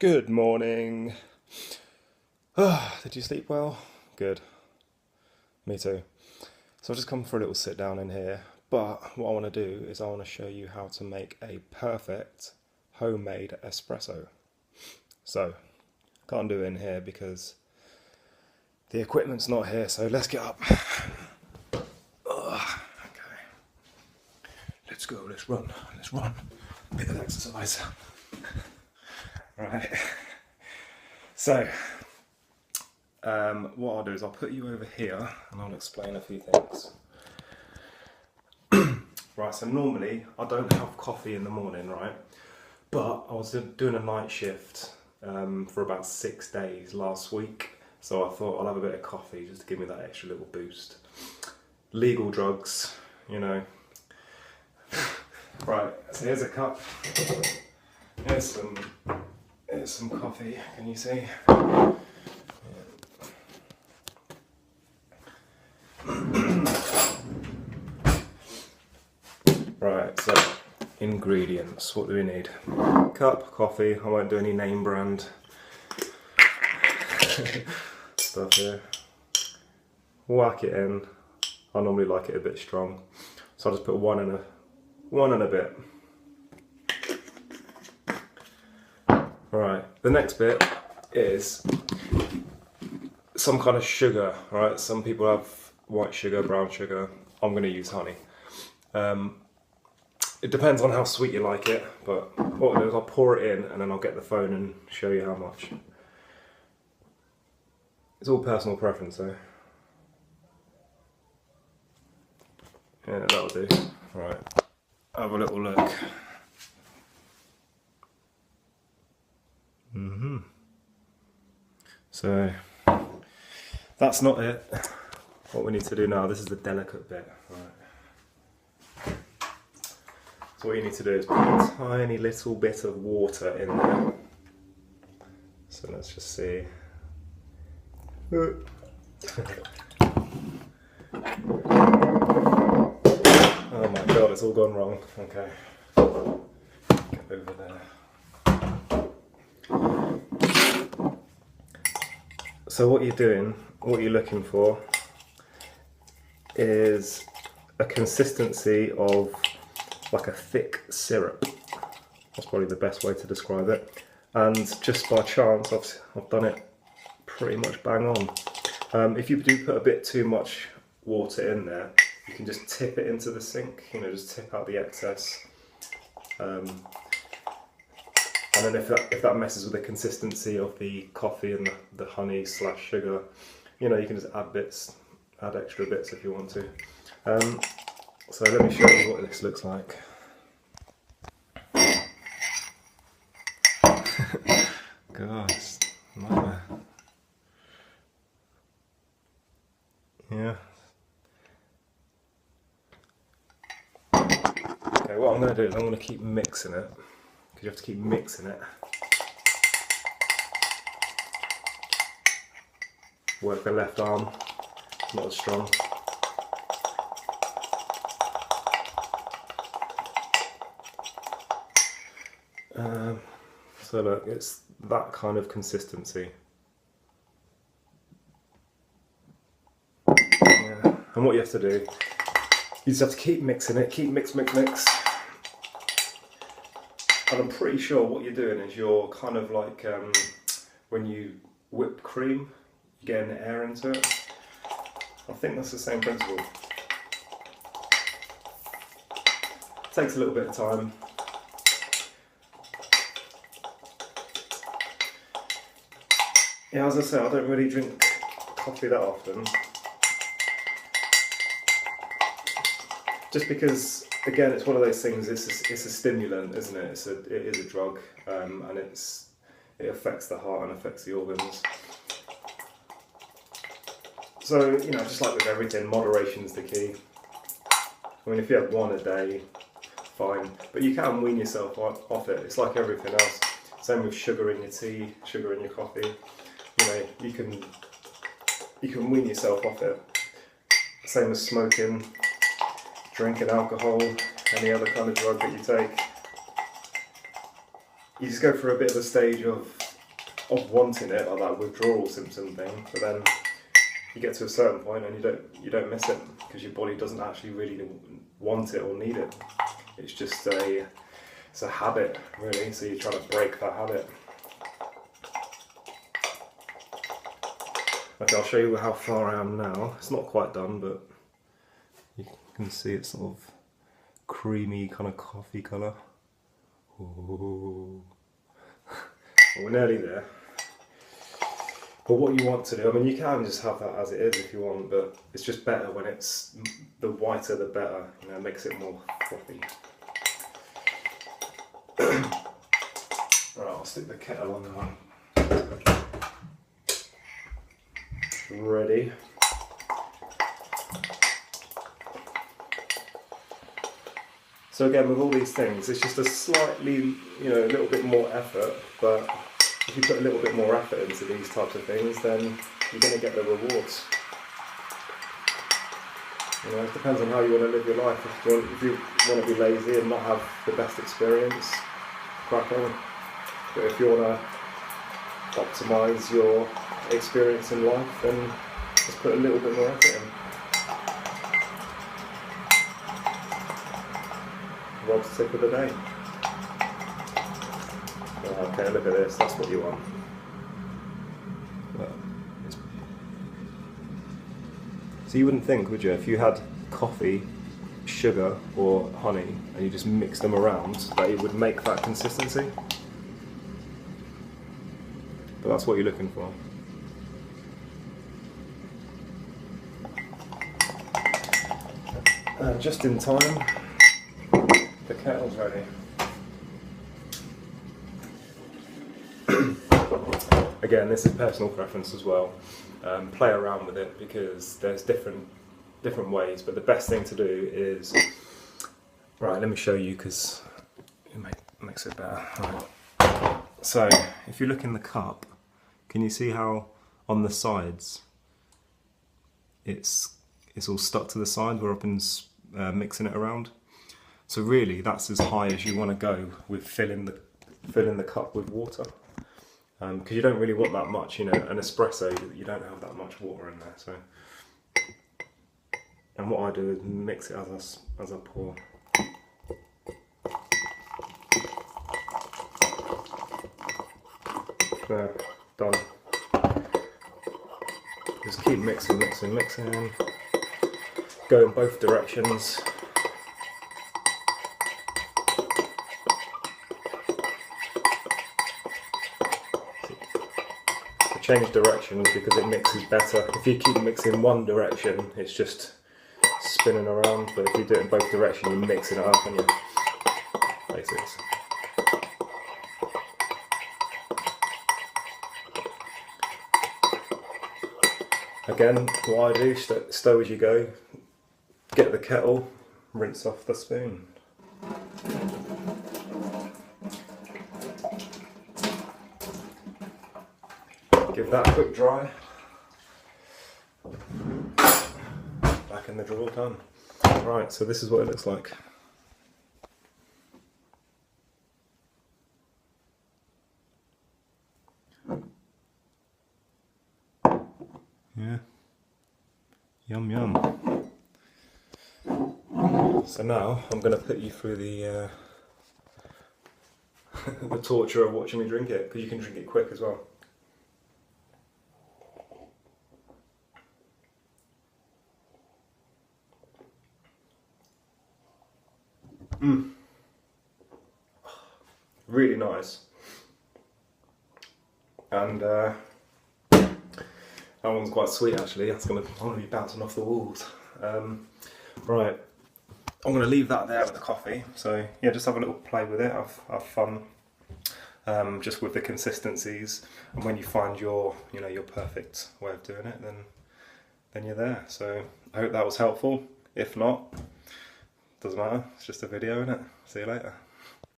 Good morning. Did you sleep well? Good. Me too. So I've just come for a little sit down in here, but what I want to do is I want to show you how to make a perfect homemade espresso. So, can't do it in here because the equipment's not here, so let's get up. Okay. Let's go, let's run. A bit of exercise. Right. So, what I'll do is I'll put you over here and I'll explain a few things. Right, so normally I don't have coffee in the morning, right? But I was doing a night shift for about 6 days last week. So I thought I'll have a bit of coffee just to give me that extra little boost. Legal drugs, you know. Right, so here's a cup. Here's some coffee, can you see? Right, so ingredients, what do we need? Cup, coffee, I won't do any name brand stuff here. Whack it in. I normally like it a bit strong, so I'll just put one and a bit. Right, the next bit is some kind of sugar, right? Some people have white sugar, brown sugar. I'm going to use honey. It depends on how sweet you like it, but what I'll do is I'll pour it in and then I'll get the phone and show you how much. It's all personal preference though. Yeah, that'll do. Right, have a little look. So, that's not it. What we need to do now, this is the delicate bit. Right. So what you need to do is put a tiny little bit of water in there. So let's just see. Oh my god, it's all gone wrong. Okay. Get over there. So what you're doing, what you're looking for is a consistency of like a thick syrup. That's probably the best way to describe it. And just by chance, I've done it pretty much bang on. If you do put a bit too much water in there, you can just tip it into the sink, you know, just tip out the excess. And then if that messes with the consistency of the coffee and the honey / sugar, you know, you can just add extra bits if you want to. So let me show you what this looks like. Gosh, nightmare. Yeah. Okay, what I'm going to do is I'm going to keep mixing it. You have to keep mixing it. Work the left arm, not as strong. So look, it's that kind of consistency. Yeah. And what you have to do, you just have to keep mixing it, keep mix. And I'm pretty sure what you're doing is you're kind of like when you whip cream, you're getting the air into it. I think that's the same principle. Takes a little bit of time. Yeah, as I say, I don't really drink coffee that often. Just because, again, it's one of those things. It's a stimulant, isn't it? It is a drug, and it affects the heart and affects the organs. So you know, just like with everything, moderation is the key. I mean, if you have one a day, fine, but you can wean yourself off it. It's like everything else. Same with sugar in your tea, sugar in your coffee. You know, you can wean yourself off it. Same with smoking, drinking alcohol, any other kind of drug that you take. You just go through a bit of a stage of of wanting it, like that withdrawal symptom thing, but then you get to a certain point and you don't miss it because your body doesn't actually really want it or need it. It's just it's a habit, really, so you're trying to break that habit. Okay, I'll show you how far I am now. It's not quite done, but you can see it's sort of creamy kind of coffee colour. Ooh. Well, we're nearly there. But what you want to do, I mean, you can just have that as it is if you want, but it's just better when it's the whiter the better. You know, it makes it more frothy. Right, I'll stick the kettle on now. Ready. So again, with all these things, it's just a slightly, a little bit more effort, but if you put a little bit more effort into these types of things, then you're going to get the rewards. It depends on how you want to live your life. If you want to be lazy and not have the best experience, crack on. But if you want to optimise your experience in life, then just put a little bit more effort in. Rob's tip of the day. Okay, look at this, that's what you want. Well, so you wouldn't think, would you, if you had coffee, sugar or honey and you just mix them around, that it would make that consistency? But that's what you're looking for. And just in time, the kettle's ready. Again, this is personal preference as well. Play around with it because there's different ways, but the best thing to do is, right, let me show you because it makes it better. Right. So if you look in the cup, can you see how on the sides it's all stuck to the side where I've been mixing it around? So really that's as high as you want to go with filling the cup with water. Because you don't really want that much, an espresso, you don't have that much water in there. So, and what I do is mix it as I pour. There, done. Just keep mixing. Go in both directions. Change directions because it mixes better. If you keep mixing one direction, it's just spinning around, but if you do it in both directions, you're mixing it up on your basics. Again, what I do, stow as you go, get the kettle, rinse off the spoon. Give that a quick dry. Back in the drawer, done. Right, so this is what it looks like. Yeah. Yum yum. So now I'm going to put you through the the torture of watching me drink it, because you can drink it quick as well. Really nice. And that one's quite sweet actually. I'm going to be bouncing off the walls. Right, I'm going to leave that there with the coffee. So yeah, just have a little play with it, have fun. Just with the consistencies, and when you find your perfect way of doing it, then you're there. So I hope that was helpful. If not, doesn't matter, it's just a video, innit? See you later.